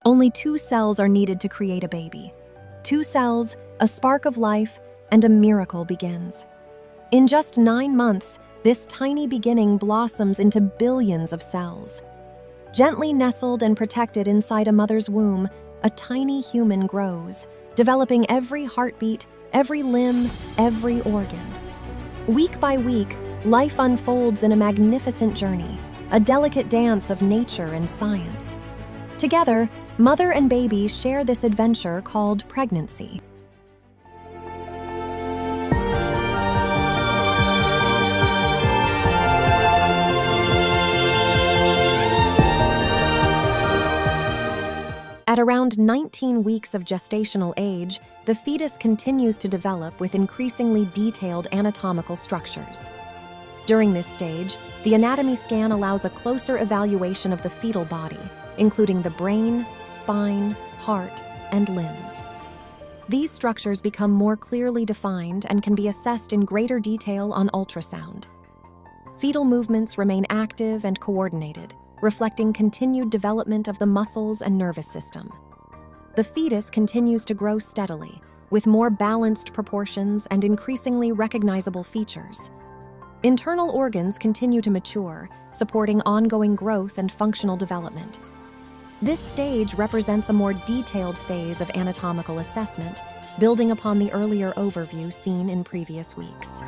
Only 2 cells are needed to create a baby. 2 cells, a spark of life, and a miracle begins. In just 9 months, this tiny beginning blossoms into billions of cells. Gently nestled and protected inside a mother's womb, a tiny human grows, developing every heartbeat, every limb, every organ. Week by week, life unfolds in a magnificent journey, a delicate dance of nature and science. Together, mother and baby share this adventure called pregnancy. At around 19 weeks of gestational age, the fetus continues to develop with increasingly detailed anatomical structures. During this stage, the anatomy scan allows a closer evaluation of the fetal body, including the brain, spine, heart, and limbs. These structures become more clearly defined and can be assessed in greater detail on ultrasound. Fetal movements remain active and coordinated, reflecting continued development of the muscles and nervous system. The fetus continues to grow steadily, with more balanced proportions and increasingly recognizable features. Internal organs continue to mature, supporting ongoing growth and functional development. This stage represents a more detailed phase of anatomical assessment, building upon the earlier overview seen in previous weeks.